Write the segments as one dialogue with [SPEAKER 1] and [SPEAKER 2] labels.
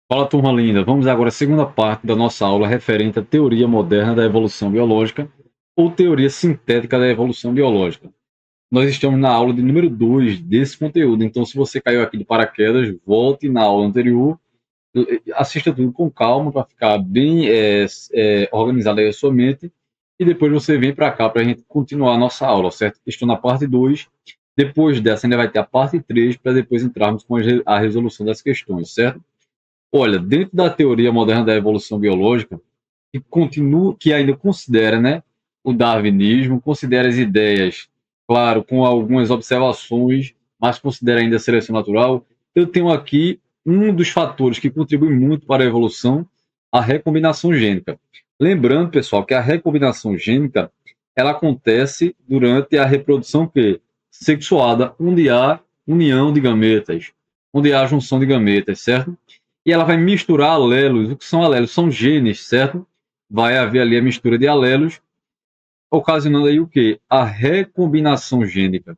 [SPEAKER 1] Fala, turma linda. Vamos agora à segunda parte da nossa aula referente à teoria moderna da evolução biológica ou teoria sintética da evolução biológica. Nós estamos na aula de número 2 desse conteúdo, então se você caiu aqui de paraquedas, volte na aula anterior, assista tudo com calma para ficar bem organizado aí a sua mente e depois você vem para cá para a gente continuar a nossa aula, certo? Estou na parte 2. Depois dessa ainda vai ter a parte 3 para depois entrarmos com a resolução das questões, certo? Olha, dentro da teoria moderna da evolução biológica, que ainda considera, né, o darwinismo, considera as ideias, claro, com algumas observações, mas considera ainda a seleção natural. Eu tenho aqui um dos fatores que contribui muito para a evolução, a recombinação gênica. Lembrando, pessoal, que a recombinação gênica ela acontece durante a reprodução sexuada, onde há união de gametas, onde há junção de gametas, certo? E ela vai misturar alelos. O que são alelos? São genes, certo? Vai haver ali a mistura de alelos, ocasionando aí o quê? A recombinação gênica.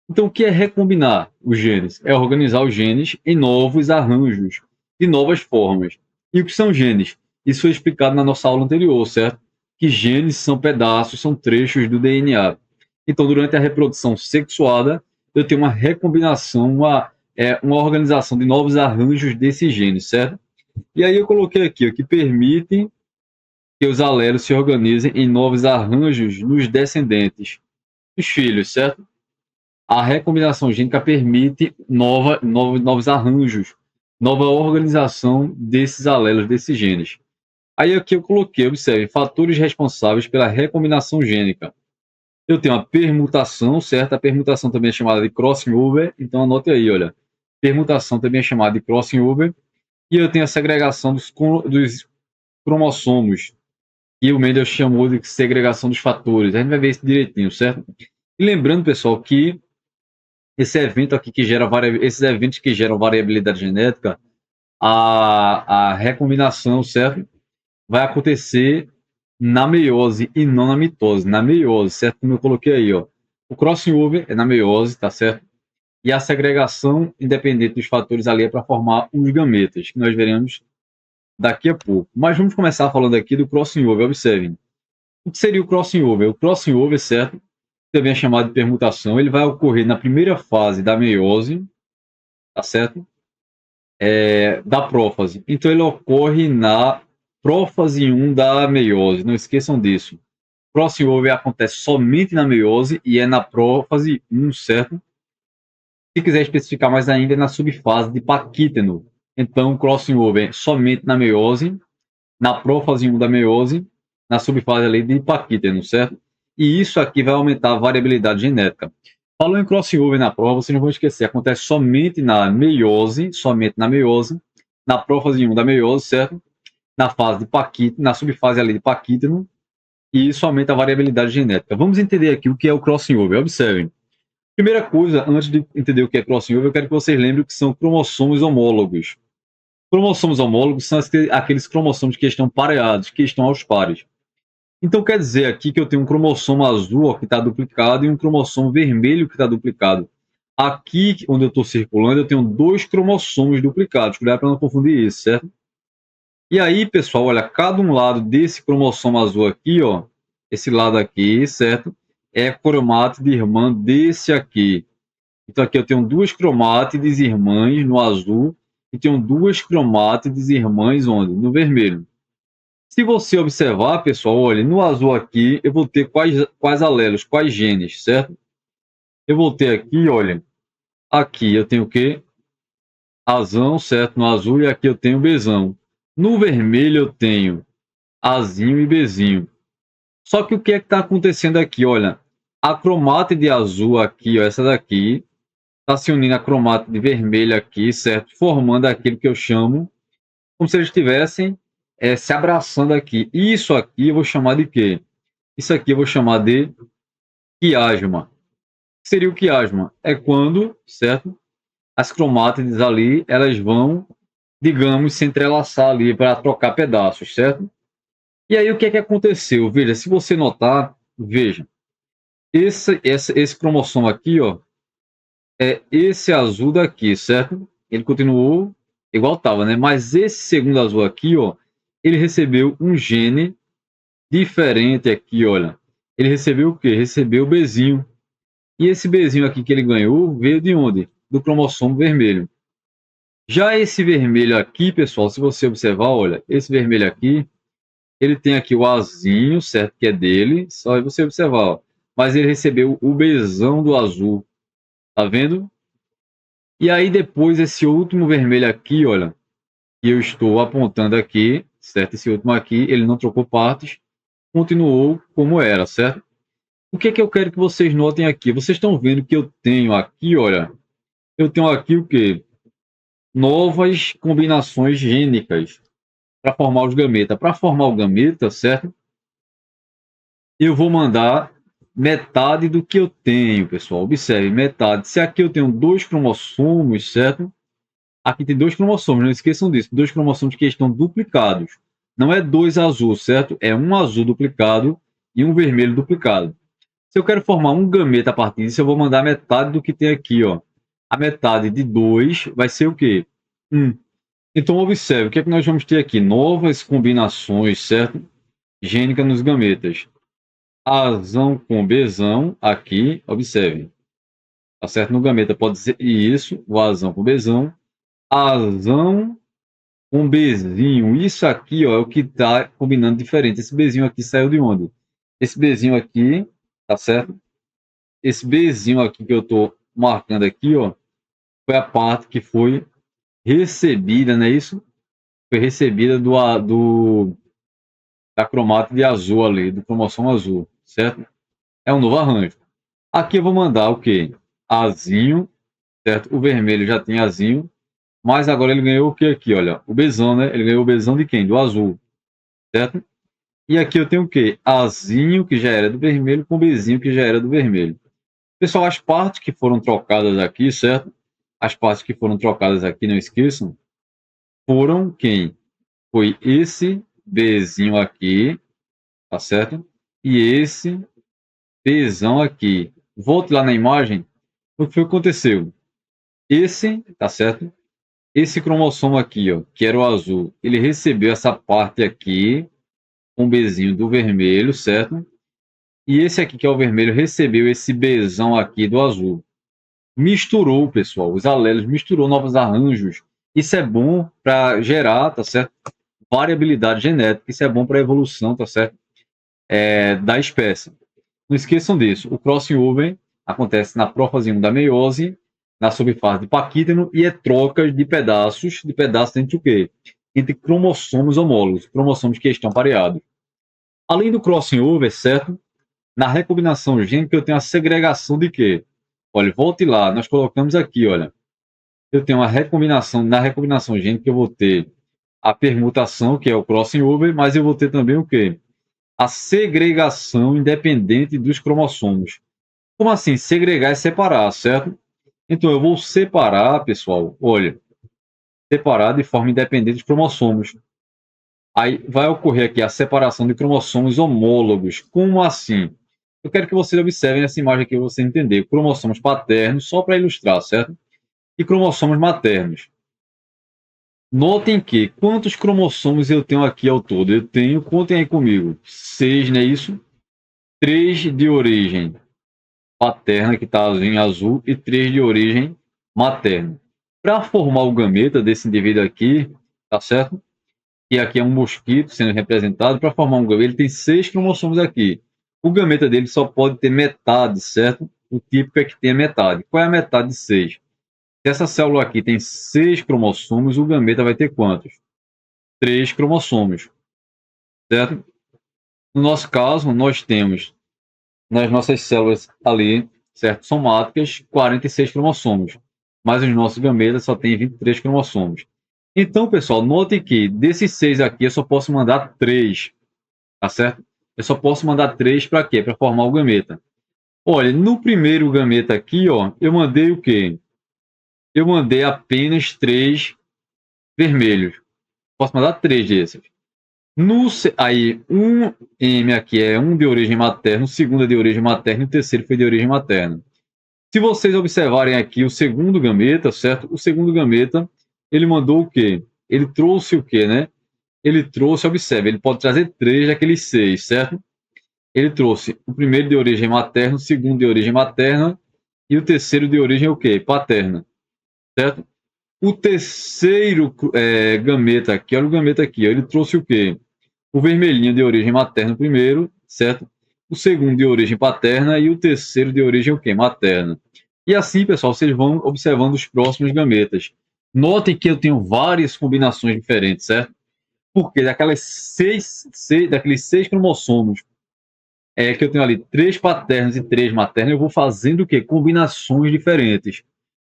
[SPEAKER 1] Então, o que é recombinar os genes? É organizar os genes em novos arranjos, de novas formas. E o que são genes? Isso foi explicado na nossa aula anterior, certo? Que genes são pedaços, são trechos do DNA. Então, durante a reprodução sexuada, eu tenho uma recombinação, uma organização de novos arranjos desses genes, certo? E aí eu coloquei aqui, ó, que permitem que os alelos se organizem em novos arranjos nos descendentes, os filhos, certo? A recombinação gênica permite novos arranjos, nova organização desses alelos, desses genes. Aí aqui eu coloquei, observe, fatores responsáveis pela recombinação gênica. Eu tenho a permutação, certo? A permutação também é chamada de crossing over, então anote aí, olha. Permutação também é chamada de crossing over. E eu tenho a segregação dos cromossomos, que o Mendel chamou de segregação dos fatores. A gente vai ver isso direitinho, certo? E lembrando, pessoal, que esses eventos que geram variabilidade genética, a recombinação, certo? Vai acontecer na meiose e não na mitose. Na meiose, certo? Como eu coloquei aí, ó. O crossing over é na meiose, tá certo? E a segregação independente dos fatores ali é para formar os gametas, que nós veremos daqui a pouco. Mas vamos começar falando aqui do crossing over. Observem. O que seria o crossing over? O crossing over, certo? Também é chamado de permutação. Ele vai ocorrer na primeira fase da meiose, tá certo? Da prófase. Então, ele ocorre na prófase 1 da meiose. Não esqueçam disso. Crossing over acontece somente na meiose e é na prófase 1, certo? Se quiser especificar mais ainda, é na subfase de Paquíteno. Então, crossing over é somente na meiose, na prófase 1 da meiose, na subfase ali de Paquíteno, certo? E isso aqui vai aumentar a variabilidade genética. Falando em crossover na prova, vocês não vão esquecer, acontece somente na meiose, na prófase 1 da meiose, certo? Na fase de Paquíteno, na subfase ali de Paquíteno, e isso aumenta a variabilidade genética. Vamos entender aqui o que é o crossover. Observem. Primeira coisa, antes de entender o que é crossover, eu quero que vocês lembrem que são cromossomos homólogos. Cromossomos homólogos são aqueles cromossomos que estão pareados, que estão aos pares. Então quer dizer aqui que eu tenho um cromossomo azul ó, que está duplicado e um cromossomo vermelho que está duplicado. Aqui, onde eu estou circulando, eu tenho dois cromossomos duplicados. Cuidado para não confundir isso, certo? E aí, pessoal, olha, cada um lado desse cromossomo azul aqui, ó, esse lado aqui, certo? É cromátide irmã desse aqui. Então aqui eu tenho duas cromátides irmãs no azul e tenho duas cromátides irmãs onde? No vermelho. Se você observar, pessoal, olha, no azul aqui eu vou ter quais alelos, quais genes, certo? Eu vou ter aqui, olha, aqui eu tenho o quê? Azão, certo? No azul e aqui eu tenho Bzão. No vermelho eu tenho Azinho e Bzinho. Só que o que é que está acontecendo aqui? Olha, a cromátide azul aqui, ó, essa daqui, está se unindo à cromátide vermelha aqui, certo? Formando aquilo que eu chamo como se eles estivessem se abraçando aqui. Isso aqui eu vou chamar de quê? Isso aqui eu vou chamar de quiasma. O que seria o quiasma? É quando, certo? As cromátides ali, elas vão, digamos, se entrelaçar ali para trocar pedaços, certo? E aí o que é que aconteceu? Veja, se você notar, veja, esse cromossomo aqui, ó, é esse azul daqui, certo? Ele continuou igual estava, né? Mas esse segundo azul aqui, ó, ele recebeu um gene diferente aqui, olha. Ele recebeu o quê? Recebeu o Bzinho. E esse Bzinho aqui que ele ganhou veio de onde? Do cromossomo vermelho. Já esse vermelho aqui, pessoal, se você observar, olha, esse vermelho aqui, ele tem aqui o Azinho, certo? Que é dele, só você observar, ó. Mas ele recebeu o Bzão do azul, tá vendo? E aí depois esse último vermelho aqui, olha, que eu estou apontando aqui, certo? Esse último aqui, ele não trocou partes, continuou como era, certo? O que é que eu quero que vocês notem aqui? Vocês estão vendo que eu tenho aqui, olha, eu tenho aqui o quê? Novas combinações gênicas para formar os gametas. Para formar o gameta, certo? Eu vou mandar metade do que eu tenho, pessoal. Observe, metade. Se aqui eu tenho 2 cromossomos, certo? Aqui tem 2 cromossomos, não esqueçam disso. 2 cromossomos que estão duplicados. Não é 2 azul, certo? É um azul duplicado e um vermelho duplicado. Se eu quero formar um gameta a partir disso, eu vou mandar metade do que tem aqui, ó. A metade de 2 vai ser o quê? 1. Então, observe, o que é que nós vamos ter aqui? Novas combinações, certo? Gênica nos gametas. Azão com Bzão, aqui, observe. Tá certo? No gameta pode ser isso, o Azão com Bzão. Azão com Bzinho. Isso aqui, ó, é o que está combinando diferente. Esse Bzinho aqui saiu de onde? Esse Bzinho aqui, tá certo? Esse Bzinho aqui que eu estou marcando aqui, ó, foi a parte que foi recebida, não é isso? Foi recebida da cromata azul ali, do cromossomo azul, certo? É um novo arranjo. Aqui eu vou mandar o quê? Azinho, certo? O vermelho já tem azinho, mas agora ele ganhou o que aqui, olha? O Bzão, né? Ele ganhou o Bzão de quem? Do azul, certo? E aqui eu tenho o quê? Azinho, que já era do vermelho, com Bzinho, que já era do vermelho. Pessoal, as partes que foram trocadas aqui, certo? As partes que foram trocadas aqui, não esqueçam, foram quem? Foi esse Bzinho aqui, tá certo? E esse Bzão aqui. Volte lá na imagem. O que foi que aconteceu? Esse, tá certo? Esse cromossomo aqui, ó, que era o azul, ele recebeu essa parte aqui, um Bzinho do vermelho, certo? E esse aqui, que é o vermelho, recebeu esse Bzão aqui do azul. Misturou, pessoal, os alelos, misturou novos arranjos. Isso é bom para gerar, tá certo? Variabilidade genética, isso é bom para a evolução, tá certo? Da espécie. Não esqueçam disso. O crossing over acontece na prófase 1 da meiose, na subfase de Paquítano, e é troca de pedaços entre o quê? Entre cromossomos homólogos, cromossomos que estão pareados. Além do crossing over, certo? Na recombinação gênica eu tenho a segregação de quê? Olha, volte lá, nós colocamos aqui, olha. Eu tenho uma recombinação, na recombinação gênica eu vou ter a permutação, que é o crossing over, mas eu vou ter também o quê? A segregação independente dos cromossomos. Como assim? Segregar é separar, certo? Então eu vou separar, pessoal, olha, separar de forma independente dos cromossomos. Aí vai ocorrer aqui a separação de cromossomos homólogos. Como assim? Eu quero que vocês observem essa imagem aqui para você entender. Cromossomos paternos, só para ilustrar, certo? E cromossomos maternos. Notem que quantos cromossomos eu tenho aqui ao todo? Eu tenho, contem aí comigo, 6, não é isso? 3 de origem paterna, que está em azul, e 3 de origem materna. Para formar o gameta desse indivíduo aqui, tá certo? Que aqui é um mosquito sendo representado. Para formar um gameta, ele tem 6 cromossomos aqui. O gameta dele só pode ter metade, certo? O típico é que tenha metade. Qual é a metade de 6? Se essa célula aqui tem 6 cromossomos, o gameta vai ter quantos? 3 cromossomos, certo? No nosso caso, nós temos nas nossas células ali, certo, somáticas, 46 cromossomos. Mas os nossos gametas só têm 23 cromossomos. Então, pessoal, note que desses 6 aqui eu só posso mandar 3, tá certo? Eu só posso mandar 3 para quê? Para formar o gameta. Olha, no primeiro gameta aqui, ó, eu mandei o quê? Eu mandei apenas 3 vermelhos. Posso mandar 3 desses. Aí, um M aqui é um de origem materna, o segundo é de origem materna e o terceiro foi de origem materna. Se vocês observarem aqui o segundo gameta, certo? O segundo gameta, ele mandou o quê? Ele trouxe o quê, né? Ele trouxe, observe, ele pode trazer 3 daqueles 6, certo? Ele trouxe o primeiro de origem materna, o segundo de origem materna e o terceiro de origem o quê? Paterna, certo? O terceiro gameta aqui, olha o gameta aqui, ó, ele trouxe o quê? O vermelhinho de origem materna primeiro, certo? O segundo de origem paterna e o terceiro de origem o quê? Materna. E assim, pessoal, vocês vão observando os próximos gametas. Notem que eu tenho várias combinações diferentes, certo? Porque daqueles 6 cromossomos que eu tenho ali 3 paternos e 3 maternos, eu vou fazendo o quê? Combinações diferentes.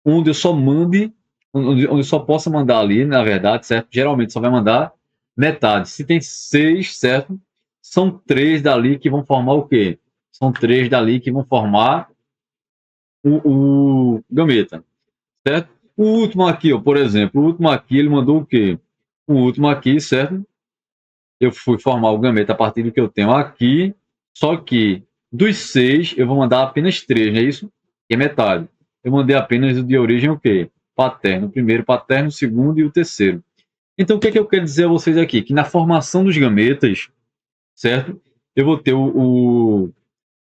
[SPEAKER 1] Onde eu só mande, onde eu só possa mandar ali, na verdade, certo? Geralmente só vai mandar metade. Se tem 6, certo? São 3 dali que vão formar o quê? São 3 dali que vão formar o gameta, certo? O último aqui, ó, por exemplo, o último aqui ele mandou o quê? O último aqui, certo? Eu fui formar o gameta a partir do que eu tenho aqui, só que dos 6 eu vou mandar apenas 3, não é isso? Que é metade. Eu mandei apenas o de origem o quê? Paterno. O primeiro paterno, o segundo e o terceiro. Então, o que é que eu quero dizer a vocês aqui? Que na formação dos gametas, certo? Eu vou ter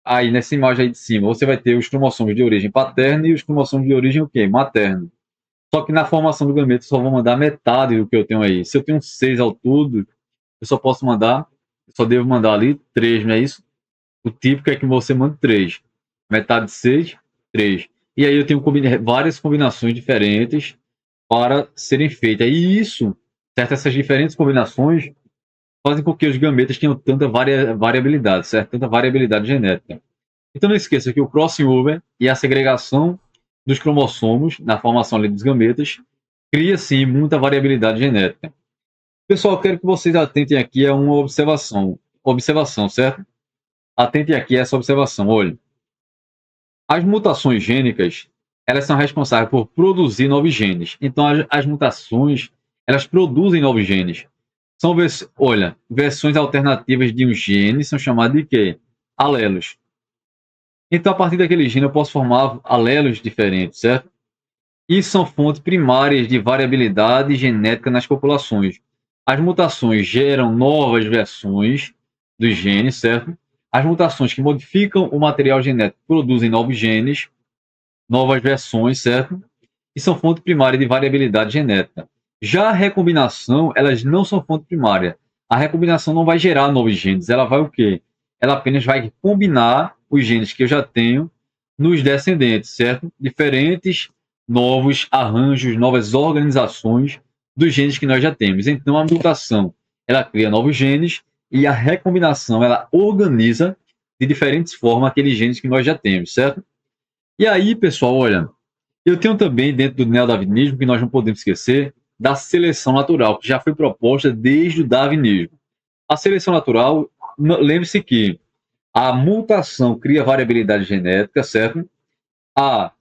[SPEAKER 1] aí nessa imagem aí de cima, você vai ter os cromossomos de origem paterna e os cromossomos de origem o quê? Materna. Só que na formação do gameta eu só vou mandar metade do que eu tenho aí. Se eu tenho 6 ao todo, eu só posso mandar, eu só devo mandar ali 3, não é isso? O típico é que você manda 3. Metade de 6, 3. E aí eu tenho várias combinações diferentes para serem feitas. E isso, certo? Essas diferentes combinações fazem com que os gametas tenham tanta variabilidade, certo? Tanta variabilidade genética. Então não esqueça que o crossover e a segregação dos cromossomos na formação ali dos gametas cria sim muita variabilidade genética. Pessoal, eu quero que vocês atentem aqui a uma observação. Observação, certo? Atentem aqui a essa observação. Olha, as mutações gênicas, elas são responsáveis por produzir novos genes. Então, as mutações, elas produzem novos genes. São, olha, versões alternativas de um gene são chamadas de quê? Alelos. Então, a partir daquele gene, eu posso formar alelos diferentes, certo? E são fontes primárias de variabilidade genética nas populações. As mutações geram novas versões dos genes, certo? As mutações que modificam o material genético produzem novos genes, novas versões, certo? E são fonte primária de variabilidade genética. Já a recombinação, elas não são fonte primária. A recombinação não vai gerar novos genes. Ela vai o quê? Ela apenas vai combinar os genes que eu já tenho nos descendentes, certo? Diferentes novos arranjos, novas organizações dos genes que nós já temos. Então, a mutação, ela cria novos genes e a recombinação, ela organiza de diferentes formas aqueles genes que nós já temos, certo? E aí, pessoal, olha, eu tenho também dentro do neodarwinismo, que nós não podemos esquecer, da seleção natural, que já foi proposta desde o darwinismo. A seleção natural, lembre-se que a mutação cria variabilidade genética, certo? A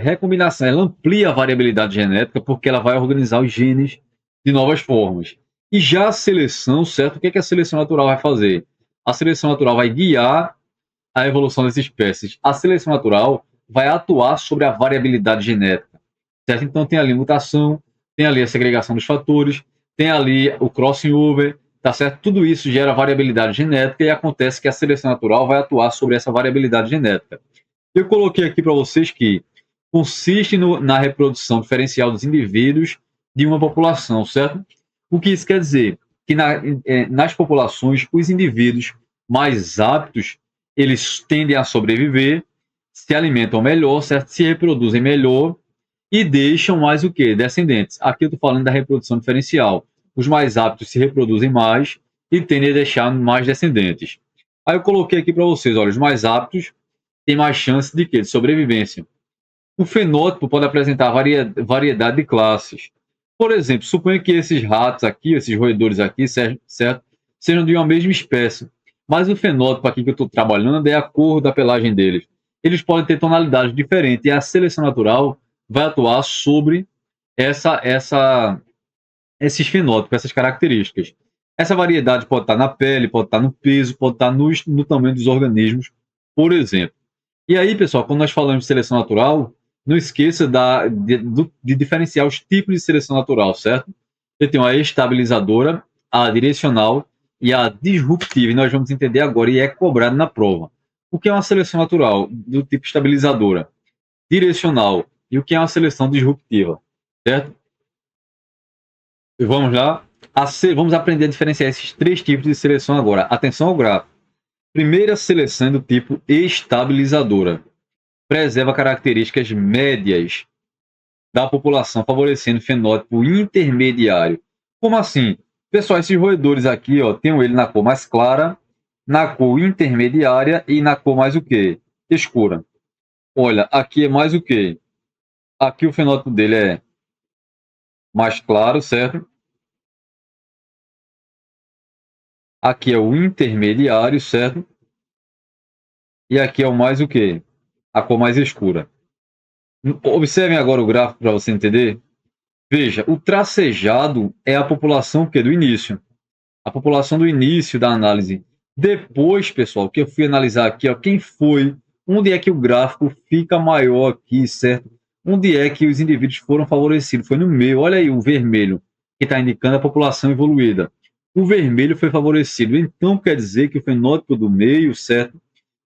[SPEAKER 1] recombinação, ela amplia a variabilidade genética porque ela vai organizar os genes de novas formas. E já a seleção, certo? O que a seleção natural vai fazer? A seleção natural vai guiar a evolução das espécies. A seleção natural vai atuar sobre a variabilidade genética, certo? Então tem ali mutação, tem ali a segregação dos fatores, tem ali o crossing over, tá certo? Tudo isso gera variabilidade genética e acontece que a seleção natural vai atuar sobre essa variabilidade genética. Eu coloquei aqui para vocês que consiste na reprodução diferencial dos indivíduos de uma população, certo? O que isso quer dizer? Que nas populações, os indivíduos mais aptos, eles tendem a sobreviver, se alimentam melhor, certo? Se reproduzem melhor e deixam mais o quê? Descendentes. Aqui eu estou falando da reprodução diferencial. Os mais aptos se reproduzem mais e tendem a deixar mais descendentes. Aí eu coloquei aqui para vocês, olha, os mais aptos têm mais chance de quê? De sobrevivência. O fenótipo pode apresentar variedade de classes. Por exemplo, suponha que esses ratos aqui, esses roedores aqui, certo? Sejam de uma mesma espécie. Mas o fenótipo aqui que eu estou trabalhando é a cor da pelagem deles. Eles podem ter tonalidades diferentes e a seleção natural vai atuar sobre esses fenótipos, essas características. Essa variedade pode estar na pele, pode estar no peso, pode estar no tamanho dos organismos, por exemplo. E aí, pessoal, quando nós falamos de seleção natural, não esqueça de diferenciar os tipos de seleção natural, certo? Eu tenho a estabilizadora, a direcional e a disruptiva, e nós vamos entender agora, e é cobrado na prova. O que é uma seleção natural do tipo estabilizadora, direcional, e o que é uma seleção disruptiva, certo? E vamos lá. Vamos aprender a diferenciar esses três tipos de seleção agora. Atenção ao gráfico. Primeira seleção do tipo estabilizadora. Preserva características médias da população, favorecendo fenótipo intermediário. Como assim? Pessoal, esses roedores aqui, ó, tem ele na cor mais clara, na cor intermediária e na cor mais o quê? Escura. Olha, aqui é mais o quê? Aqui o fenótipo dele é mais claro, certo? Aqui é o intermediário, certo? E aqui é o mais o quê? A cor mais escura. Observem agora o gráfico para você entender. Veja, o tracejado é a população que do início. A população do início da análise. Depois, pessoal, que eu fui analisar aqui, ó, quem foi, onde é que o gráfico fica maior aqui, certo? Onde é que os indivíduos foram favorecidos? Foi no meio. Olha aí o vermelho, que está indicando a população evoluída. O vermelho foi favorecido. Então, quer dizer que o fenótipo do meio, certo?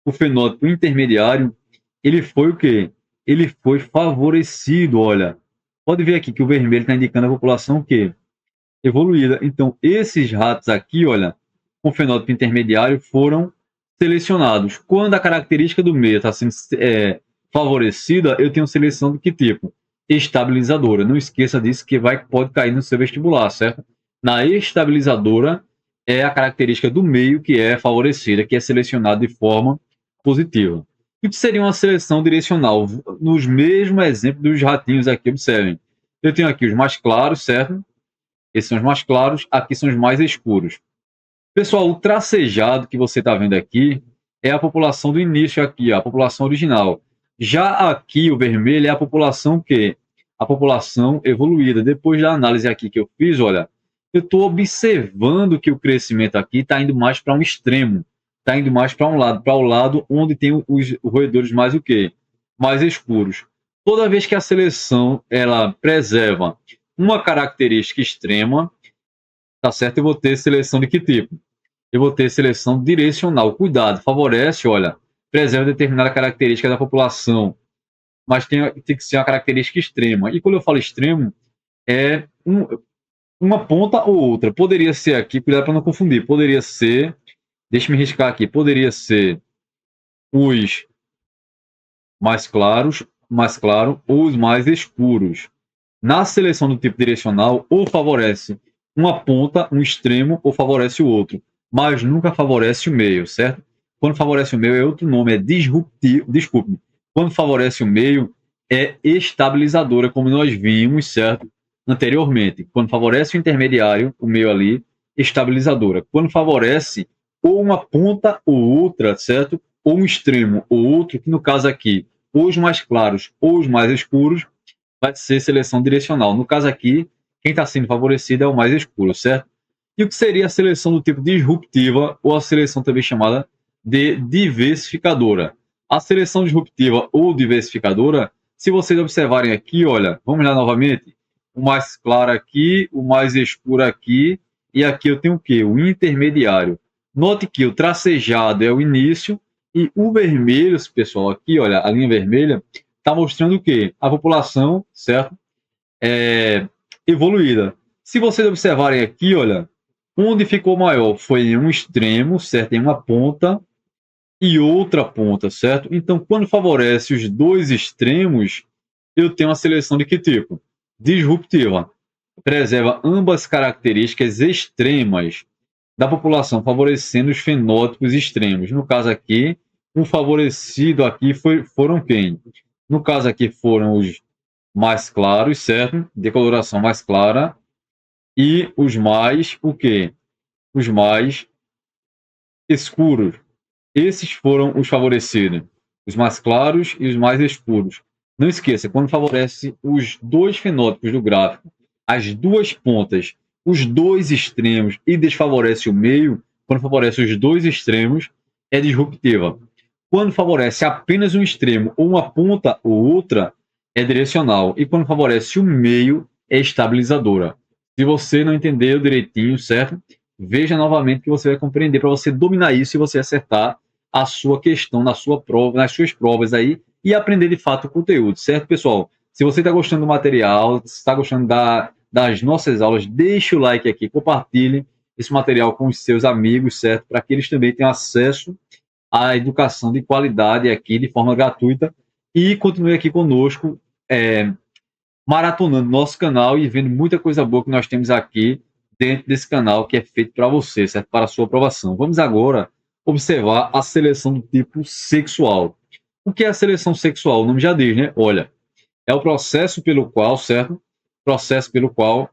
[SPEAKER 1] O fenótipo intermediário, ele foi o quê? Ele foi favorecido, olha. Pode ver aqui que o vermelho está indicando a população o quê? Evoluída. Então, esses ratos aqui, olha, com fenótipo intermediário, foram selecionados. Quando a característica do meio está sendo favorecida, eu tenho seleção de que tipo? Estabilizadora. Não esqueça disso que pode cair no seu vestibular, certo? Na estabilizadora é a característica do meio que é favorecida, que é selecionada de forma positiva. O que seria uma seleção direcional? Nos mesmos exemplos dos ratinhos aqui, observem. Eu tenho aqui os mais claros, certo? Esses são os mais claros, aqui são os mais escuros. Pessoal, o tracejado que você está vendo aqui é a população do início aqui, a população original. Já aqui, o vermelho é a população que? A população evoluída. Depois da análise aqui que eu fiz, olha, eu estou observando que o crescimento aqui está indo mais para um extremo. Está indo mais para o lado onde tem os roedores mais o quê? Mais escuros. Toda vez que a seleção ela preserva uma característica extrema, tá certo? Eu vou ter seleção de que tipo? Eu vou ter seleção direcional. Cuidado, favorece, olha, preserva determinada característica da população, mas tem que ser uma característica extrema. E quando eu falo extremo, é uma ponta ou outra. Poderia ser aqui, cuidado para não confundir, poderia ser, deixa eu me riscar aqui, poderia ser os mais claros, mais claro, ou os mais escuros. Na seleção do tipo direcional, ou favorece uma ponta, um extremo, ou favorece o outro, mas nunca favorece o meio, certo? Quando favorece o meio é outro nome, é disruptivo, desculpe. Quando favorece o meio é estabilizadora, como nós vimos, certo? Anteriormente. Quando favorece o intermediário, o meio ali, estabilizadora. Quando favorece ou uma ponta ou outra, certo? Ou um extremo ou outro, que no caso aqui, ou os mais claros ou os mais escuros, vai ser seleção direcional. No caso aqui, quem está sendo favorecido é o mais escuro, certo? E o que seria a seleção do tipo disruptiva, ou a seleção também chamada de diversificadora? A seleção disruptiva ou diversificadora, se vocês observarem aqui, olha, vamos lá novamente, o mais claro aqui, o mais escuro aqui, e aqui eu tenho o quê? O intermediário. Note que o tracejado é o início, e o vermelho, pessoal, aqui, olha, a linha vermelha, está mostrando o quê? A população, certo? Evoluída. Se vocês observarem aqui, olha, onde ficou maior foi em um extremo, certo? Em uma ponta e outra ponta, certo? Então, quando favorece os dois extremos, eu tenho uma seleção de que tipo? Disruptiva. Preserva ambas características extremas da população, favorecendo os fenótipos extremos. No caso aqui, o favorecido aqui foram quem? No caso aqui foram os mais claros, certo? De coloração mais clara. E os mais, o quê? Os mais escuros. Esses foram os favorecidos. Os mais claros e os mais escuros. Não esqueça, quando favorece os dois fenótipos do gráfico, as duas pontas, os dois extremos e desfavorece o meio, quando favorece os dois extremos, é disruptiva. Quando favorece apenas um extremo ou uma ponta ou outra, é direcional. E quando favorece o meio, é estabilizadora. Se você não entendeu direitinho, certo? Veja novamente que você vai compreender para você dominar isso e você acertar a sua questão na sua prova, nas suas provas aí e aprender de fato o conteúdo, certo, pessoal? Se você está gostando do material, se está gostando das nossas aulas, deixe o like aqui, compartilhe esse material com os seus amigos, certo? Para que eles também tenham acesso à educação de qualidade aqui de forma gratuita e continue aqui conosco, maratonando nosso canal e vendo muita coisa boa que nós temos aqui dentro desse canal que é feito para você, certo? Para a sua aprovação. Vamos agora observar a seleção do tipo sexual. O que é a seleção sexual? O nome já diz, né? Olha, é o processo pelo qual, certo? Processo pelo qual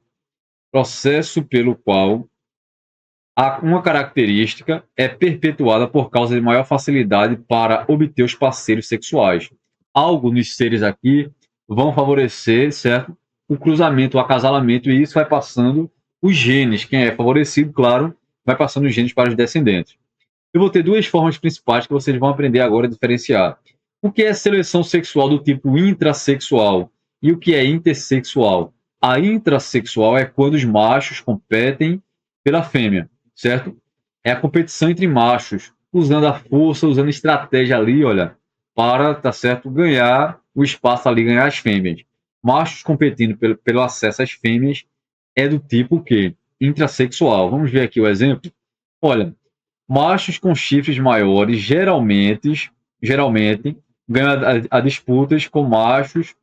[SPEAKER 1] uma característica é perpetuada por causa de maior facilidade para obter os parceiros sexuais. Algo nos seres aqui vão favorecer, certo? O cruzamento, o acasalamento, e isso vai passando os genes. Quem é favorecido, claro, vai passando os genes para os descendentes. Eu vou ter duas formas principais que vocês vão aprender agora a diferenciar. O que é seleção sexual do tipo intrasexual e o que é intersexual? A intrasexual é quando os machos competem pela fêmea, certo? É a competição entre machos, usando a força, usando estratégia ali, olha, para, tá certo, ganhar o espaço ali, ganhar as fêmeas. Machos competindo pelo acesso às fêmeas é do tipo o quê? Intrasexual. Vamos ver aqui o exemplo. Olha, machos com chifres maiores geralmente ganham a disputas com machos,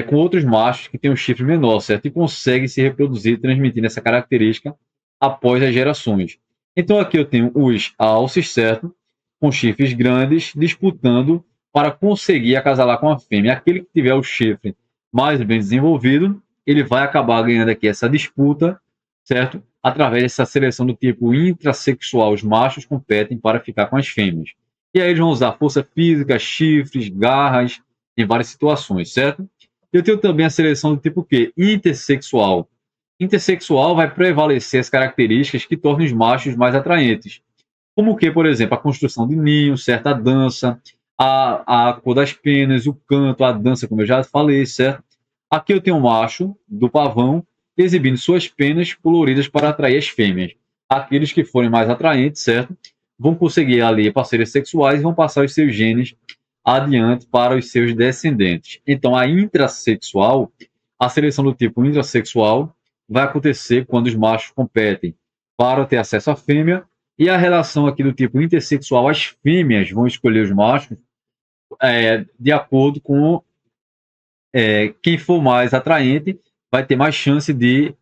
[SPEAKER 1] com outros machos que têm um chifre menor, certo? E conseguem se reproduzir, transmitindo essa característica após as gerações. Então aqui eu tenho os alces, certo? Com chifres grandes, disputando para conseguir acasalar com a fêmea. Aquele que tiver o chifre mais bem desenvolvido, ele vai acabar ganhando aqui essa disputa, certo? Através dessa seleção do tipo intrasexual, os machos competem para ficar com as fêmeas. E aí eles vão usar força física, chifres, garras, em várias situações, certo? Eu tenho também a seleção do tipo quê? Intersexual. Intersexual vai prevalecer as características que tornam os machos mais atraentes. Como que, por exemplo, a construção de ninho, certa dança, a cor das penas, o canto, a dança, como eu já falei, certo? Aqui eu tenho um macho do pavão exibindo suas penas coloridas para atrair as fêmeas. Aqueles que forem mais atraentes, certo? Vão conseguir ali parceiras sexuais e vão passar os seus genes adiante para os seus descendentes. Então, a intrasexual, a seleção do tipo intrasexual, vai acontecer quando os machos competem para ter acesso à fêmea, e a relação aqui do tipo intersexual, as fêmeas vão escolher os machos de acordo com quem for mais atraente, vai ter mais chance de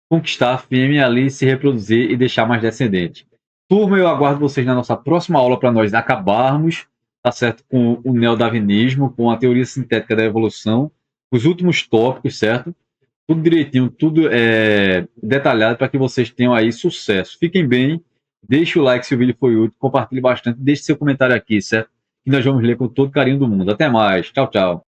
[SPEAKER 1] conquistar a fêmea ali, se reproduzir e deixar mais descendentes. Turma, eu aguardo vocês na nossa próxima aula para nós acabarmos, tá certo, com o neodarwinismo, com a teoria sintética da evolução, os últimos tópicos, certo? Tudo direitinho, tudo detalhado para que vocês tenham aí sucesso. Fiquem bem, deixe o like se o vídeo foi útil, compartilhe bastante, deixe seu comentário aqui, certo? Que nós vamos ler com todo carinho do mundo. Até mais, tchau, tchau.